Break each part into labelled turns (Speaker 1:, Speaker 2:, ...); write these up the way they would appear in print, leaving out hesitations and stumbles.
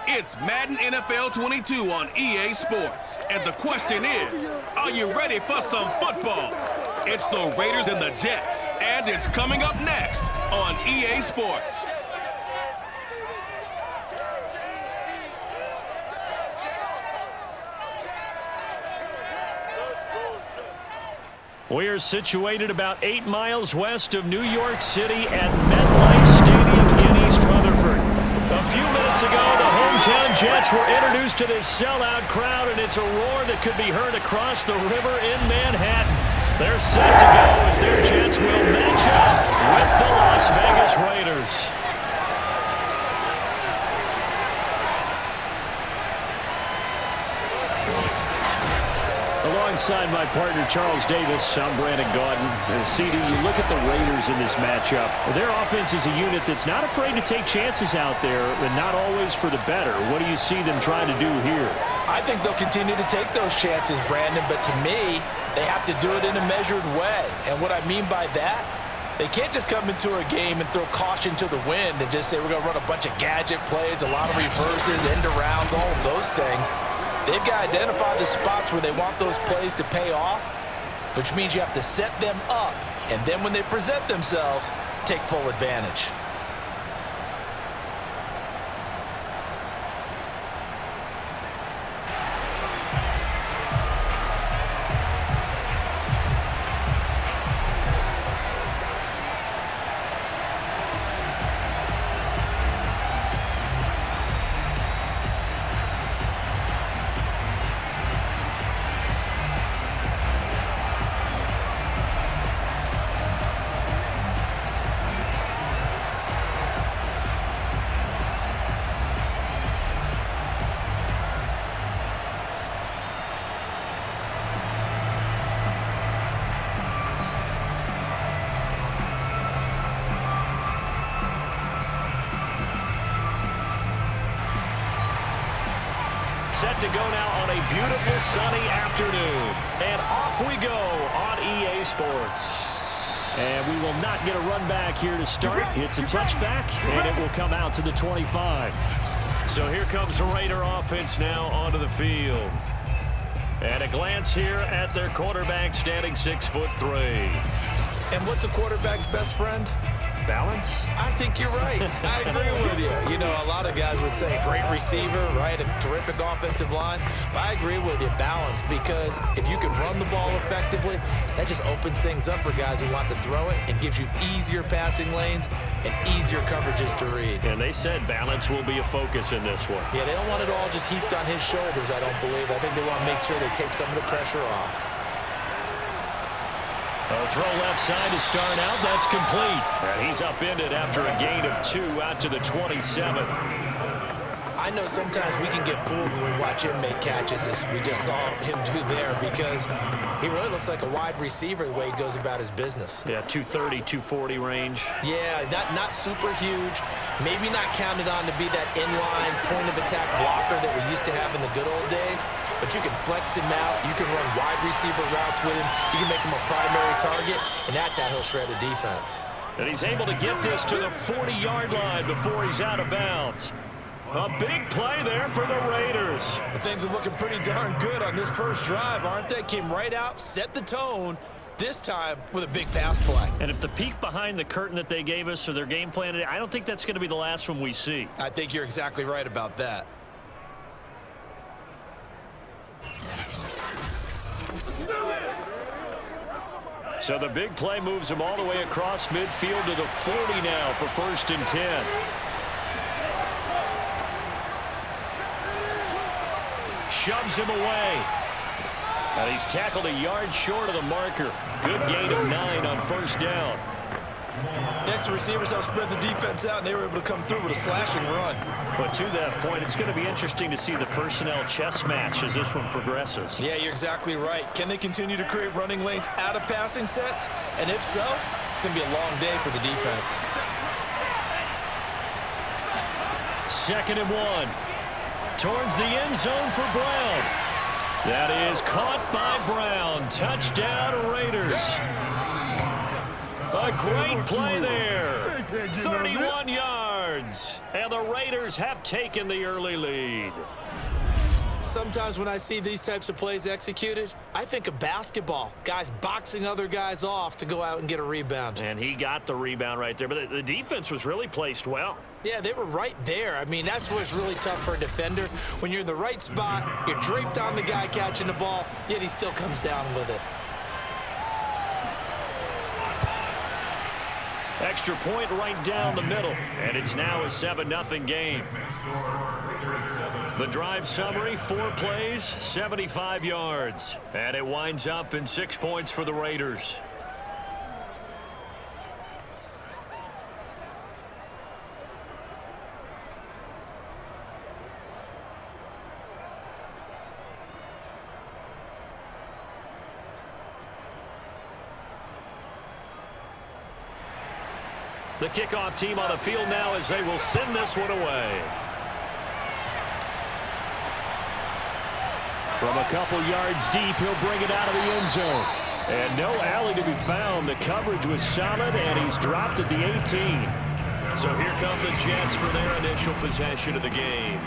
Speaker 1: It's Madden NFL 22 on EA Sports. And the question is, are you ready for some football? It's the Raiders and the Jets, and it's coming up next on EA Sports.
Speaker 2: We are situated about 8 miles west of New York City at MetLife Stadium in East Rutherford. A few minutes ago, the hometown Jets were introduced to this sellout crowd, and it's a roar that could be heard across the river in Manhattan. They're set to go as their Jets will match up with the Las Vegas Raiders. Alongside my partner, Charles Davis, I'm Brandon Gaudin. And CD, you look at the Raiders in this matchup. Their offense is a unit that's not afraid to take chances out there, and not always for the better. What do you see them trying to do here?
Speaker 3: I think they'll continue to take those chances, Brandon, but to me, they have to do it in a measured way. And what I mean by that, they can't just come into a game and throw caution to the wind and just say we're going to run a bunch of gadget plays, a lot of reverses, end arounds, all of those things. They've got to identify the spots where they want those plays to pay off, which means you have to set them up, and then when they present themselves, take full advantage.
Speaker 2: Set to go now on a beautiful sunny afternoon. And off we go on EA Sports. And we will not get a run back here to start. It's a touchback, and it will come out to the 25. So here comes the Raider offense now onto the field. And a glance here at their quarterback, standing 6'3".
Speaker 3: And what's a quarterback's best friend?
Speaker 2: Balance?
Speaker 3: I think you're right. I agree with you. You know, a lot of guys would say a great receiver, right? A terrific offensive line. But I agree with you, balance, because if you can run the ball effectively, that just opens things up for guys who want to throw it and gives you easier passing lanes and easier coverages to read.
Speaker 2: And they said balance will be a focus in this one.
Speaker 3: Yeah, they don't want it all just heaped on his shoulders, I don't believe. I think they want to make sure they take some of the pressure off.
Speaker 2: A throw left side to start out. That's complete. And he's upended after a gain of 2 out to the 27.
Speaker 3: I know sometimes we can get fooled when we watch him make catches, as we just saw him do there, because he really looks like a wide receiver the way he goes about his business.
Speaker 2: Yeah, 230, 240 range.
Speaker 3: Yeah, not super huge. Maybe not counted on to be that inline point-of-attack blocker that we used to have in the good old days. But you can flex him out. You can run wide receiver routes with him. You can make him a primary target, and that's how he'll shred a defense.
Speaker 2: And he's able to get this to the 40-yard line before he's out of bounds. A big play there for the Raiders.
Speaker 3: Well, things are looking pretty darn good on this first drive, aren't they? Came right out, set the tone, this time with a big pass play.
Speaker 2: And if the peek behind the curtain that they gave us or their game plan, I don't think that's going to be the last one we see.
Speaker 3: I think you're exactly right about that.
Speaker 2: So the big play moves him all the way across midfield to the 40 now for 1st and 10. Shoves him away. And he's tackled a yard short of the marker. Good gain of 9 on 1st down.
Speaker 3: Next, the receivers have spread the defense out, and they were able to come through with a slashing run.
Speaker 2: But to that point, it's going to be interesting to see the personnel chess match as this one progresses.
Speaker 3: Yeah, you're exactly right. Can they continue to create running lanes out of passing sets? And if so, it's going to be a long day for the defense.
Speaker 2: 2nd and 1. Towards the end zone for Brown. That is caught by Brown. Touchdown, Raiders. A great play there. 31 yards. yards. And the Raiders have taken the early lead.
Speaker 3: Sometimes when I see these types of plays executed, I think of basketball. Guys boxing other guys off to go out and get a rebound.
Speaker 2: And he got the rebound right there, but the defense was really placed well.
Speaker 3: Yeah, they were right there. I mean, that's what's really tough for a defender. When you're in the right spot, you're draped on the guy catching the ball, yet he still comes down with it.
Speaker 2: Extra point right down the middle, and it's now a 7-0 game. The drive summary, 4 plays, 75 yards. And it winds up in 6 points for the Raiders. The kickoff team on the field now as they will send this one away. From a couple yards deep, he'll bring it out of the end zone. And no alley to be found. The coverage was solid, and he's dropped at the 18. So here come the Jets for their initial possession of the game.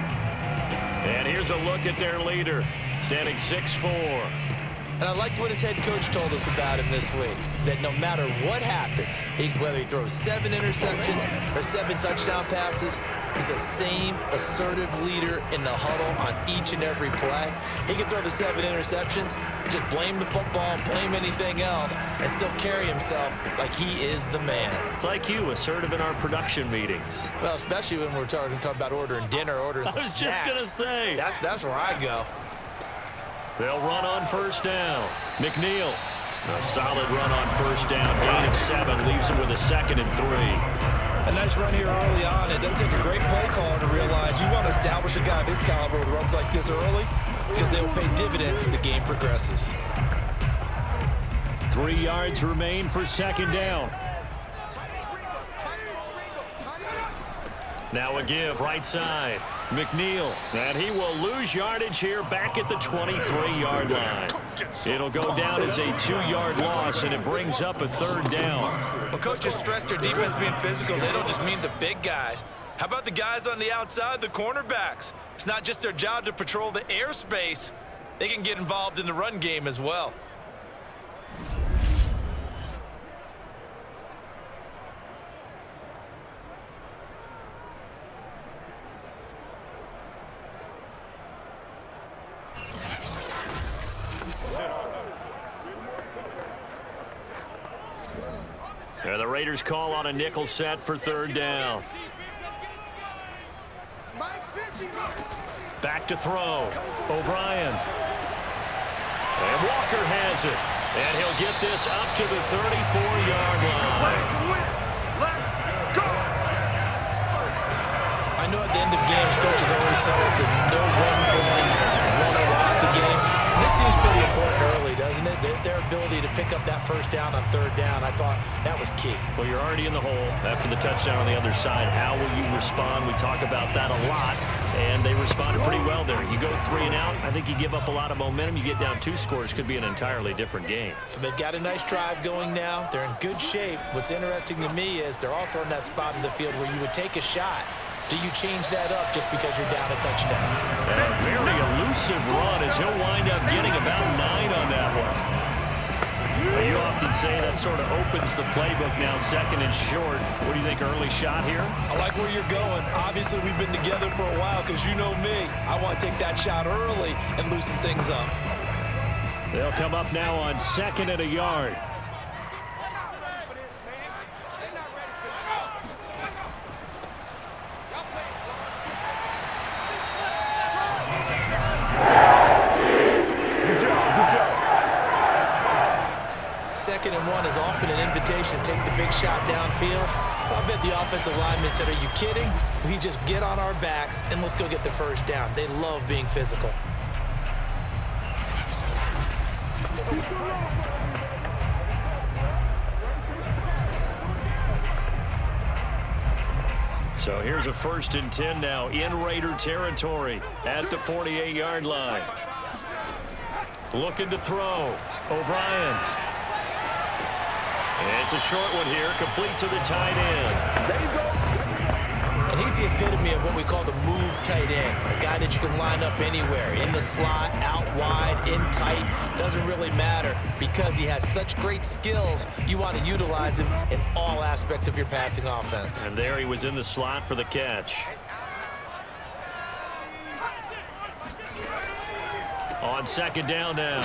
Speaker 2: And here's a look at their leader, standing 6'4".
Speaker 3: And I liked what his head coach told us about him this week, that no matter what happens, whether he throws 7 interceptions or 7 touchdown passes, he's the same assertive leader in the huddle on each and every play. He can throw the 7 interceptions, just blame the football, blame anything else, and still carry himself like he is the man.
Speaker 2: It's like you, assertive in our production meetings.
Speaker 3: Well, especially when we're talking about ordering dinner, ordering some snacks.
Speaker 2: I was just going to say.
Speaker 3: That's where I go.
Speaker 2: They'll run on first down. McNeil, a solid run on first down. Gain of 7 leaves him with a 2nd and 3.
Speaker 3: A nice run here early on. It doesn't take a great play caller to realize you want to establish a guy of his caliber with runs like this early because they will pay dividends as the game progresses.
Speaker 2: 3 yards remain for 2nd down. Now a give right side. McNeil, and he will lose yardage here back at the 23-yard line. It'll go down as a 2-yard loss, and it brings up a 3rd down.
Speaker 3: Well, coaches stress their defense being physical. They don't just mean the big guys. How about the guys on the outside, the cornerbacks? It's not just their job to patrol the airspace. They can get involved in the run game as well.
Speaker 2: The Raiders call on a nickel set for 3rd down. Back to throw. O'Brien. And Walker has it. And he'll get this up to the 34-yard line.
Speaker 3: I know at the end of games, coaches always tell us that no one play won or lost a game. This seems pretty important early, doesn't it? Their ability to pick up that first down on 3rd down, I thought that was key.
Speaker 2: Well, you're already in the hole after the touchdown on the other side. How will you respond? We talk about that a lot, and they responded pretty well there. You go 3 and out, I think you give up a lot of momentum. You get down 2 scores, could be an entirely different game.
Speaker 3: So they've got a nice drive going now. They're in good shape. What's interesting to me is they're also in that spot of the field where you would take a shot. Do you change that up just because you're down a touchdown?
Speaker 2: And a very elusive run as he'll wind up getting about 9 on that one. Well, you often say that sort of opens the playbook now, 2nd and short. What do you think, early shot here?
Speaker 3: I like where you're going. Obviously, we've been together for a while because you know me. I want to take that shot early and loosen things up.
Speaker 2: They'll come up now on 2nd and a yard.
Speaker 3: Second and 1 is often an invitation to take the big shot downfield. I bet the offensive lineman said, are you kidding? We just get on our backs and let's go get the first down. They love being physical.
Speaker 2: So here's a 1st and 10 now in Raider territory at the 48-yard line. Looking to throw. O'Brien. It's a short one here, complete to the tight end.
Speaker 3: And he the epitome of what we call the move tight end. A guy that you can line up anywhere, in the slot, out wide, in tight, doesn't really matter. Because he has such great skills, you want to utilize him in all aspects of your passing offense.
Speaker 2: And there he was in the slot for the catch. On second down now,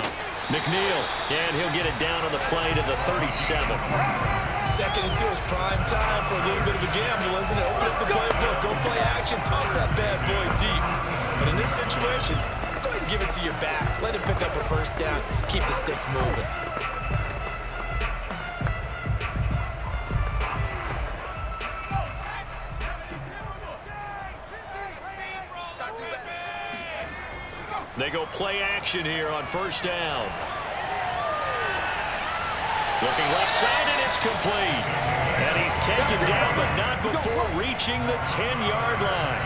Speaker 2: McNeil, and he'll get it down on the play to the 37.
Speaker 3: Second and 2 is prime time for a little bit of a gamble, isn't it? Open up the playbook, go play action, toss that bad boy deep. But in this situation, go ahead and give it to your back. Let him pick up a first down, keep the sticks moving.
Speaker 2: They go play action here on first down. Looking left side, and it's complete. And he's taken down, but not before reaching the 10-yard line.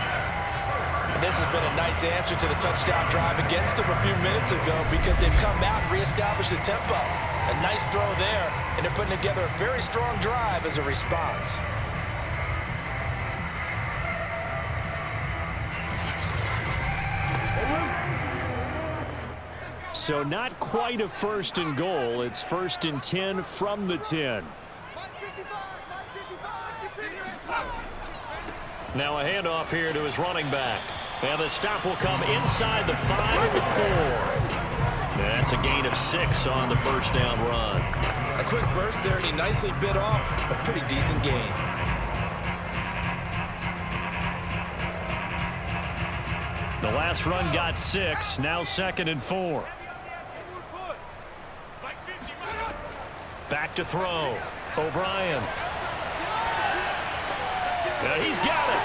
Speaker 3: And this has been a nice answer to the touchdown drive against them a few minutes ago because they've come out and reestablished the tempo. A nice throw there, and they're putting together a very strong drive as a response.
Speaker 2: So not quite a first and goal. It's first and 10 from the 10. Now a handoff here to his running back. And the stop will come inside the 5 at the 4. That's a gain of 6 on the first down run.
Speaker 3: A quick burst there, and he nicely bit off a pretty decent gain.
Speaker 2: The last run got 6. Now second and 4. Back to throw. O'Brien. He's got it.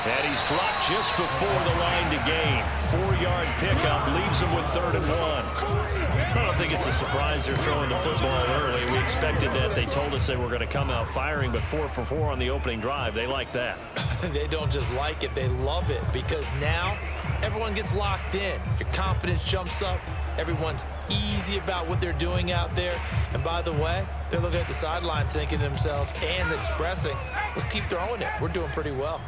Speaker 2: And he's dropped just before the line to gain. 4-yard pickup leaves him with 3rd and 1. I don't think it's a surprise they're throwing the football early. We expected that. They told us they were going to come out firing, but 4 for 4 on the opening drive. They like that.
Speaker 3: They don't just like it, they love it, because now everyone gets locked in. Your confidence jumps up. Everyone's easy about what they're doing out there. And by the way, they're looking at the sideline thinking to themselves and expressing, let's keep throwing it. We're doing pretty well.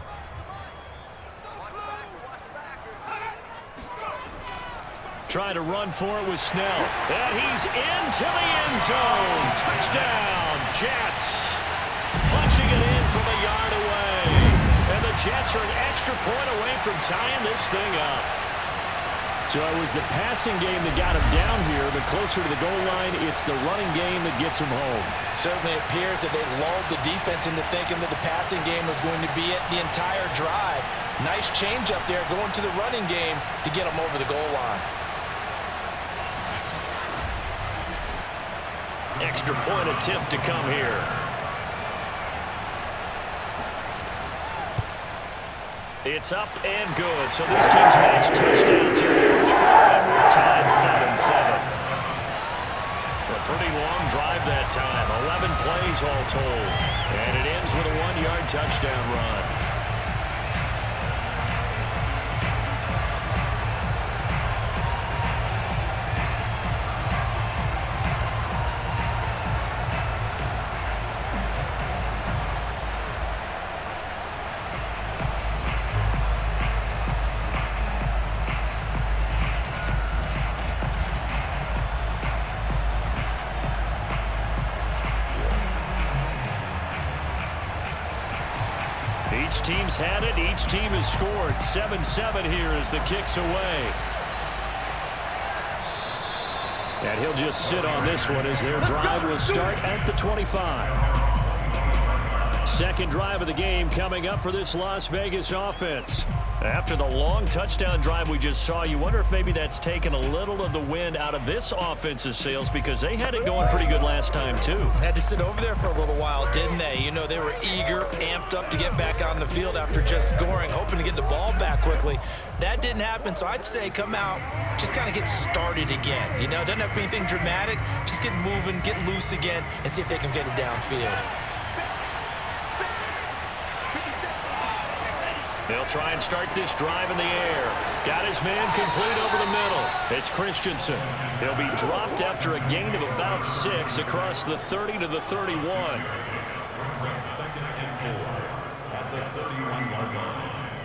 Speaker 2: Trying to run for it with Snell. And he's into the end zone. Touchdown, Jets. Punching it in from a yard away. And the Jets are an extra point away from tying this thing up. So it was the passing game that got him down here, but closer to the goal line, it's the running game that gets him home.
Speaker 3: Certainly appears that they lulled the defense into thinking that the passing game was going to be it the entire drive. Nice change up there going to the running game to get them over the goal line.
Speaker 2: Extra point attempt to come here. It's up and good. So these teams match touchdowns here in the first quarter, and we're tied 7-7. A pretty long drive that time. 11 plays all told. And it ends with a 1-yard touchdown run. Each team's had it. Each team has scored. 7-7 here as the kick's away. And he'll just sit on this one as their drive will start at the 25. Second drive of the game coming up for this Las Vegas offense. After the long touchdown drive we just saw, you wonder if maybe that's taken a little of the wind out of this offense's sails because they had it going pretty good last time too.
Speaker 3: Had to sit over there for a little while, didn't they? You know, they were eager, amped up to get back on the field after just scoring, hoping to get the ball back quickly. That didn't happen, so I'd say come out, just kind of get started again. You know, doesn't have to be anything dramatic. Just get moving, get loose again, and see if they can get it downfield.
Speaker 2: They'll try and start this drive in the air. Got his man complete over the middle. It's Christensen. He'll be dropped after a gain of about 6 across the 30 to the 31.
Speaker 4: Second and 4 at the 31-yard line.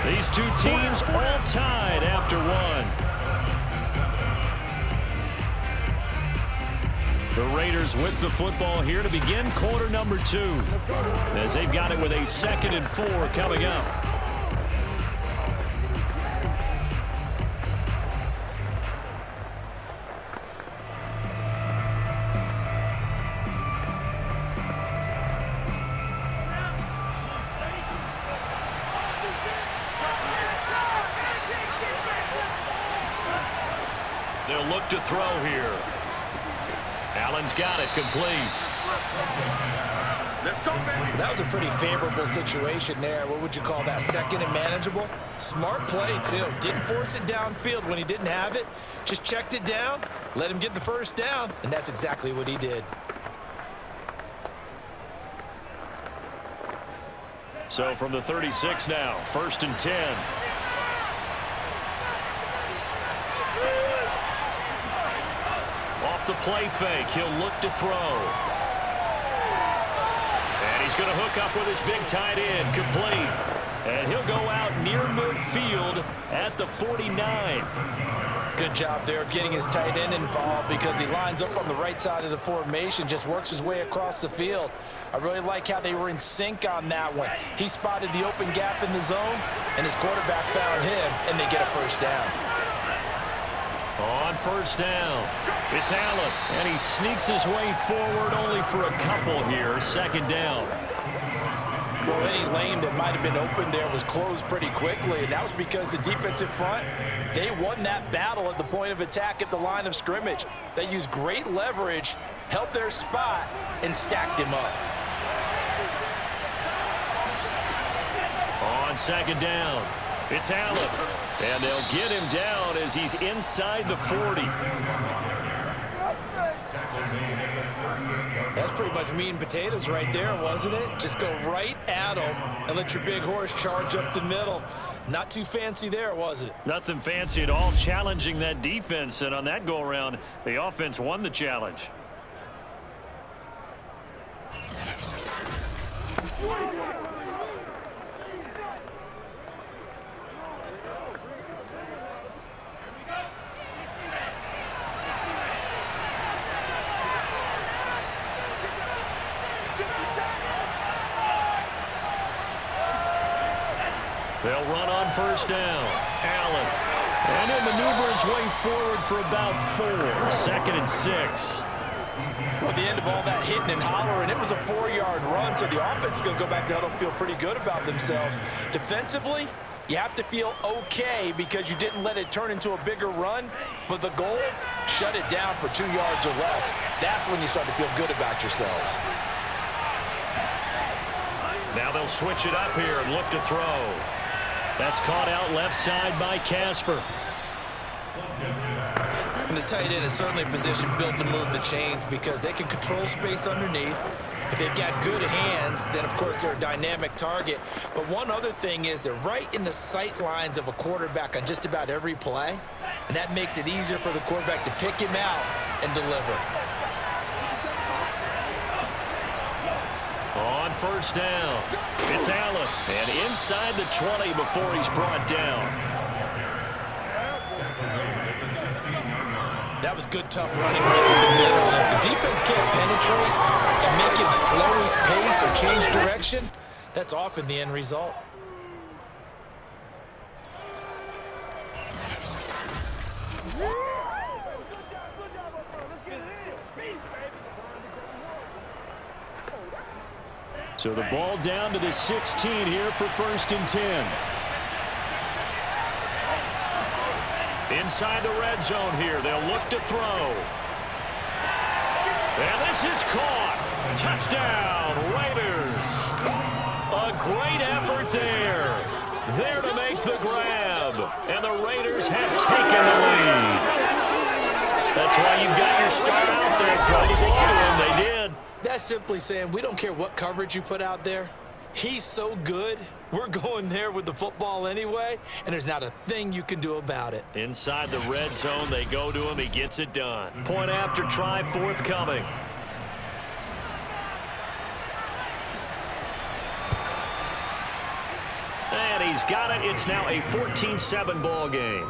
Speaker 2: These two teams all tied after one. The Raiders with the football here to begin quarter number 2, as they've got it with a 2nd and 4 coming up. They'll look to throw here. Allen's got it complete.
Speaker 4: Let's go, baby.
Speaker 3: That was a pretty favorable situation there. What would you call that? 2nd and manageable? Smart play, too. Didn't force it downfield when he didn't have it. Just checked it down, let him get the first down, and that's exactly what he did.
Speaker 2: So from the 36 now, 1st and 10. Off the play fake, he'll look to throw. And he's going to hook up with his big tight end, complete. And he'll go out near midfield at the 49.
Speaker 3: Good job there of getting his tight end involved, because he lines up on the right side of the formation, just works his way across the field. I really like how they were in sync on that one. He spotted the open gap in the zone, and his quarterback found him, and they get a first down.
Speaker 2: On first down, it's Allen, and he sneaks his way forward only for a couple here. 2nd down.
Speaker 3: Well, any lane that might have been open there was closed pretty quickly, and that was because the defensive front, they won that battle at the point of attack at the line of scrimmage. They used great leverage, held their spot, and stacked him up.
Speaker 2: On 2nd down, it's Allen, and they'll get him down as he's inside the 40.
Speaker 3: That's pretty much meat and potatoes right there, wasn't it? Just go right at him and let your big horse charge up the middle. Not too fancy there, was it?
Speaker 2: Nothing fancy at all, challenging that defense, and on that go-around, the offense won the challenge. They'll run on first down. Allen. And he'll maneuver his way forward for about 4. 2nd and 6.
Speaker 3: Well, at the end of all that hitting and hollering, it was a 4-yard run, so the offense is going to go back to huddle and feel pretty good about themselves. Defensively, you have to feel okay because you didn't let it turn into a bigger run, but the goal, shut it down for 2 yards or less. That's when you start to feel good about yourselves.
Speaker 2: Now they'll switch it up here and look to throw. That's caught out left side by Casper.
Speaker 3: And the tight end is certainly a position built to move the chains because they can control space underneath. If they've got good hands, then of course they're a dynamic target. But one other thing is they're right in the sight lines of a quarterback on just about every play. And that makes it easier for the quarterback to pick him out and deliver.
Speaker 2: On first down, it's Allen. And inside the 20 before he's brought down.
Speaker 3: That was good, tough running right up the middle. And if the defense can't penetrate and make him slow his pace or change direction, that's often the end result.
Speaker 2: So the ball down to the 16 here for 1st and 10. Inside the red zone here, they'll look to throw. And this is caught. Touchdown, Raiders. A great effort there. There to make the grab. And the Raiders have taken the lead. That's why you've got your star out there. Throw the ball to him. They did.
Speaker 3: That's simply saying we don't care what coverage you put out there. He's so good, we're going there with the football anyway, and there's not a thing you can do about it.
Speaker 2: Inside the red zone, they go to him. He gets it done. Point after try forthcoming. he's got it. It's now a 14-7 ball game.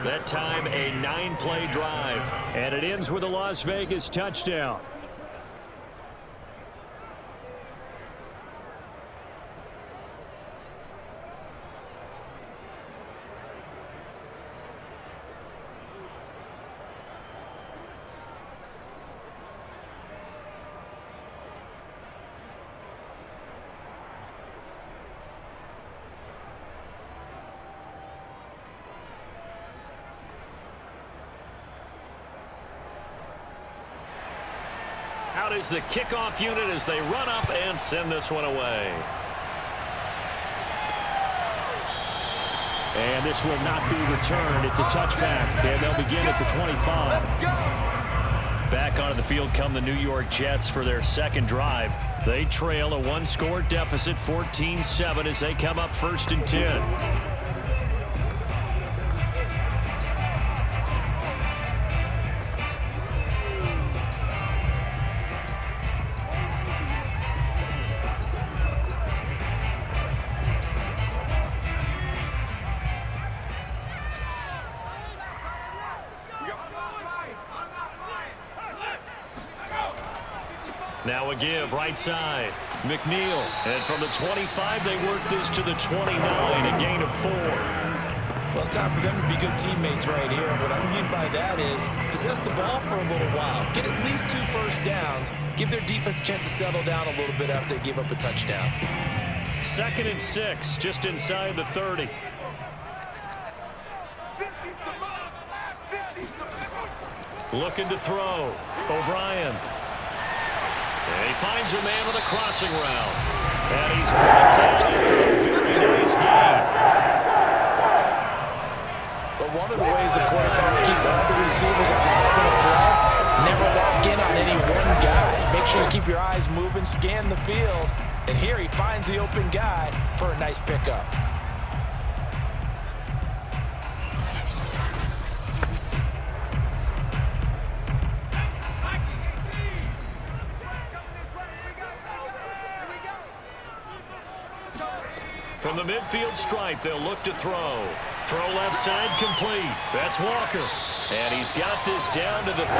Speaker 2: That time, a 9-play drive. And it ends with a Las Vegas touchdown. Out is the kickoff unit as they run up and send this one away. And this will not be returned. It's a touchback, and they'll begin at the 25. Back onto the field come the New York Jets for their second drive. They trail a one-score deficit, 14-7, as they come up 1st and 10. Now a give, right side. McNeil. And from the 25, they work this to the 29, a gain of 4.
Speaker 3: Well, it's time for them to be good teammates right here. And what I mean by that is possess the ball for a little while. Get at least 2 first downs. Give their defense a chance to settle down a little bit after they give up a touchdown.
Speaker 2: 2nd and 6, just inside the 30. Looking to throw. O'Brien. And he finds a man with a crossing route. And he's brought down after a very nice game.
Speaker 3: But one of the ways the quarterbacks keep all the receivers alive in a play, never lock in on any one guy. Make sure you keep your eyes moving, scan the field. And here he finds the open guy for a nice pickup.
Speaker 2: From the midfield stripe, they'll look to throw. Throw left side complete. That's Walker. And he's got this down to the 35.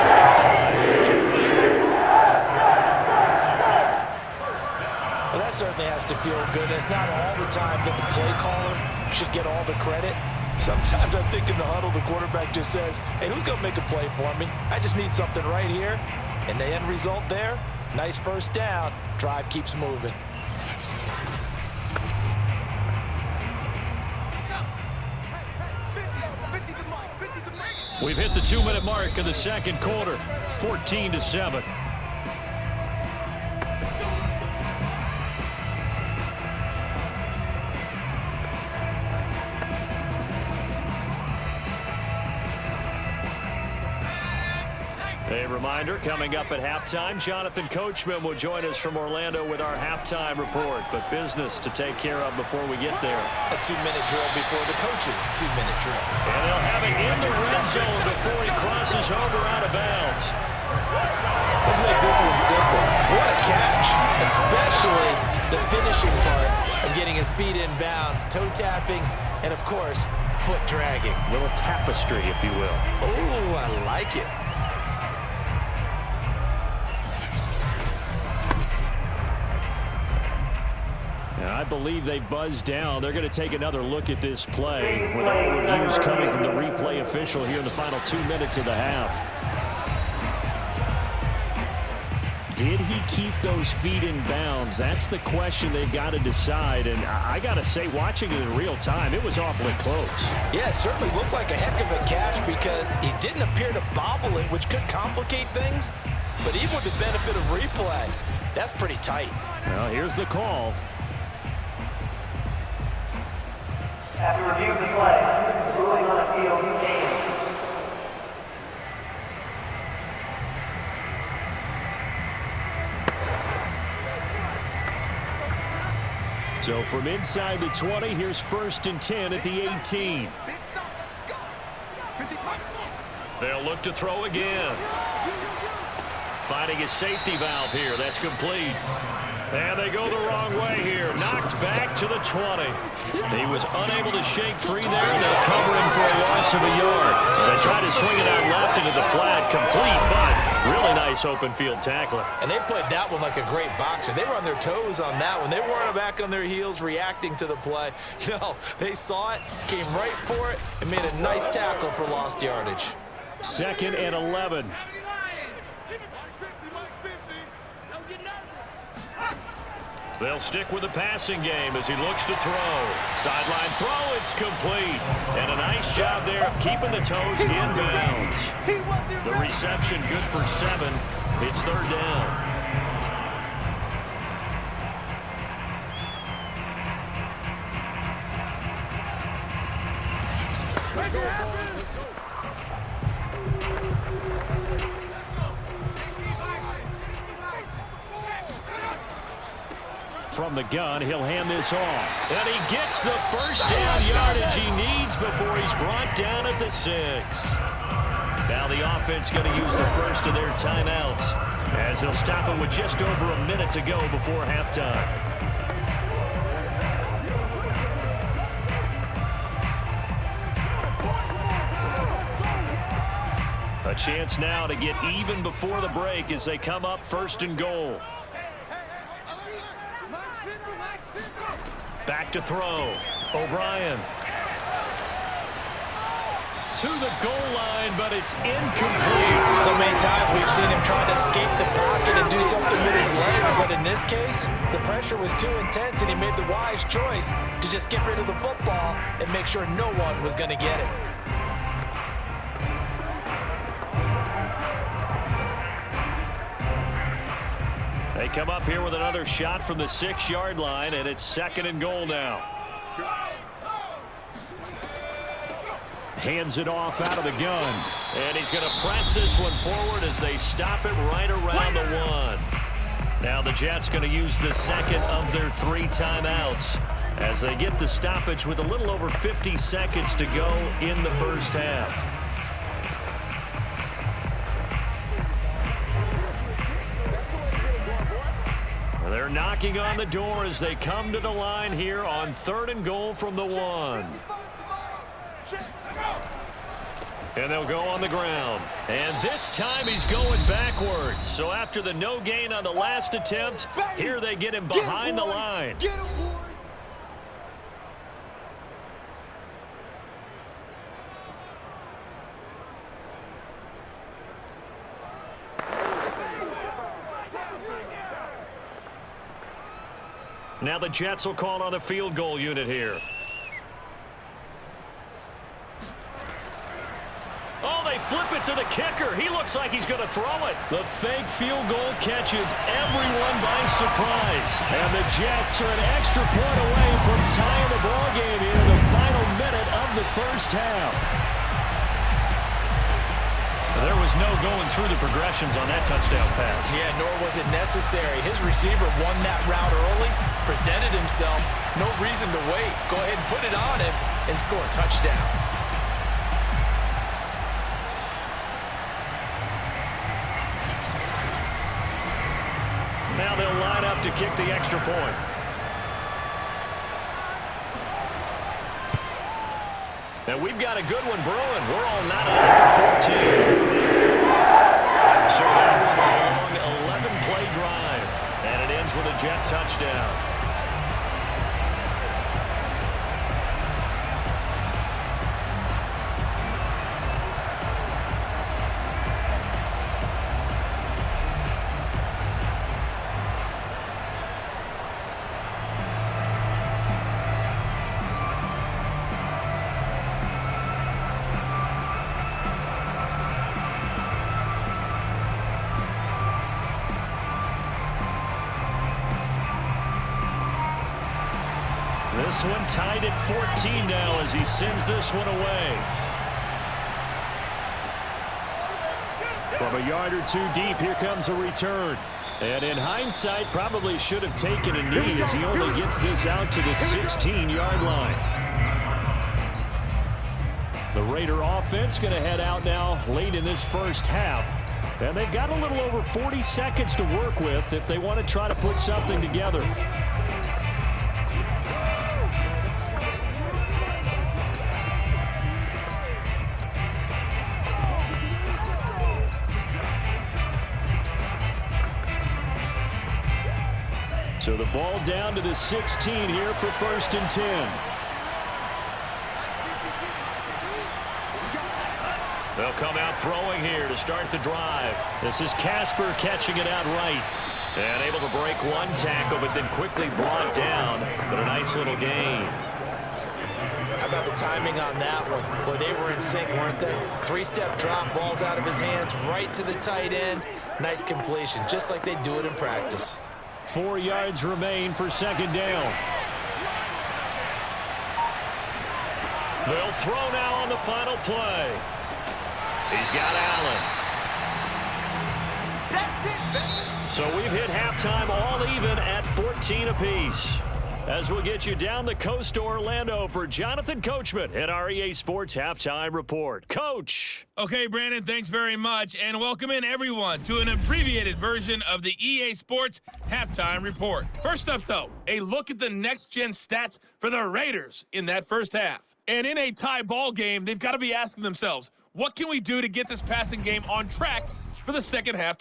Speaker 3: Well, that certainly has to feel good. It's not all the time that the play caller should get all the credit. Sometimes I think in the huddle, the quarterback just says, hey, who's going to make a play for me? I just need something right here. And the end result there, nice first down. Drive keeps moving.
Speaker 2: We've hit the 2-minute mark of the second quarter, 14-7. A reminder, coming up at halftime, Jonathan Coachman will join us from Orlando with our halftime report. But business to take care of before we get there.
Speaker 3: A 2-minute drill before the coach's 2-minute drill.
Speaker 2: And they'll have it in the red zone before he crosses over out of bounds.
Speaker 3: Let's make this one simple. What a catch, especially the finishing part of getting his feet in bounds, toe tapping, and of course, foot dragging.
Speaker 2: Little tapestry, if you will.
Speaker 3: Oh, I like it.
Speaker 2: I believe they buzzed down. They're going to take another look at this play with all reviews coming from the replay official here in the final 2 minutes of the half. Did he keep those feet in bounds? That's the question they've got to decide. And I got to say, watching it in real time, it was awfully close.
Speaker 3: Yeah, it certainly looked like a heck of a catch because he didn't appear to bobble it, which could complicate things. But even with the benefit of replay, that's pretty tight.
Speaker 2: Well, here's the call.
Speaker 4: After review of the play, ruling on a field game.
Speaker 2: So from inside the 20, here's 1st and 10 at the 18. They'll look to throw again. Finding a safety valve here. That's complete. And they go the wrong way here. Knocked back to the 20. He was unable to shake free there. They'll cover him for a loss of a yard. They try to swing it out left into the flat, complete, but really nice open field tackling.
Speaker 3: And they played that one like a great boxer. They were on their toes on that one. They weren't back on their heels reacting to the play. No, they saw it, came right for it, and made a nice tackle for lost yardage.
Speaker 2: 2nd and 11. They'll stick with the passing game as he looks to throw. Sideline throw, it's complete. And a nice job there of keeping the toes in bounds. The reception good for 7. It's 3rd down. From the gun, he'll hand this off. And he gets the first down yardage he needs before he's brought down at the 6. Now the offense going to use the first of their timeouts as they'll stop him with just over a minute to go before halftime. A chance now to get even before the break as they come up 1st and goal. Back to throw. O'Brien. To the goal line, but it's incomplete.
Speaker 3: So many times we've seen him try to escape the pocket and do something with his legs, but in this case, the pressure was too intense and he made the wise choice to just get rid of the football and make sure no one was going to get it.
Speaker 2: They come up here with another shot from the 6-yard line, and it's 2nd and goal now. Hands it off out of the gun. And he's going to press this one forward as they stop it right around the 1. Now the Jets going to use the 2nd of their 3 timeouts as they get the stoppage with a little over 50 seconds to go in the first half. They're knocking on the door as they come to the line here on 3rd and goal from the 1. And they'll go on the ground. And this time he's going backwards. So after the no gain on the last attempt, here they get him behind the line. Now the Jets will call on the field goal unit here. Oh, they flip it to the kicker. He looks like he's going to throw it. The fake field goal catches everyone by surprise. And the Jets are an extra point away from tying the ball game here in the final minute of the first half. There was no going through the progressions on that touchdown pass.
Speaker 3: Yeah, nor was it necessary. His receiver won that route early, presented himself. No reason to wait. Go ahead and put it on him and score a touchdown.
Speaker 2: Now they'll line up to kick the extra point. And we've got a good one brewing. We're all knotted up at 14. So now we're a long 11-play drive. And it ends with a Jet touchdown. This one tied at 14 now as he sends this one away. From a yard or 2 deep, here comes a return. And in hindsight, probably should have taken a knee as he only gets this out to the 16-yard line. The Raider offense going to head out now late in this first half. And they've got a little over 40 seconds to work with if they want to try to put something together. So the ball down to the 16 here for 1st and 10. They'll come out throwing here to start the drive. This is Casper catching it out right. And able to break one tackle, but then quickly brought down. But a nice little gain.
Speaker 3: How about the timing on that one? Boy, they were in sync, weren't they? 3-step drop, balls out of his hands, right to the tight end. Nice completion, just like they do it in practice.
Speaker 2: 4 yards remain for 2nd down. They'll throw now on the final play. He's got Allen. So we've hit halftime all even at 14 apiece. As we'll get you down the coast to Orlando for Jonathan Coachman at our EA Sports Halftime Report. Coach.
Speaker 5: Okay, Brandon, thanks very much, and welcome in everyone to an abbreviated version of the EA Sports Halftime Report. First up, though, a look at the next-gen stats for the Raiders in that first half. And in a tie ball game, they've got to be asking themselves, what can we do to get this passing game on track for the second half?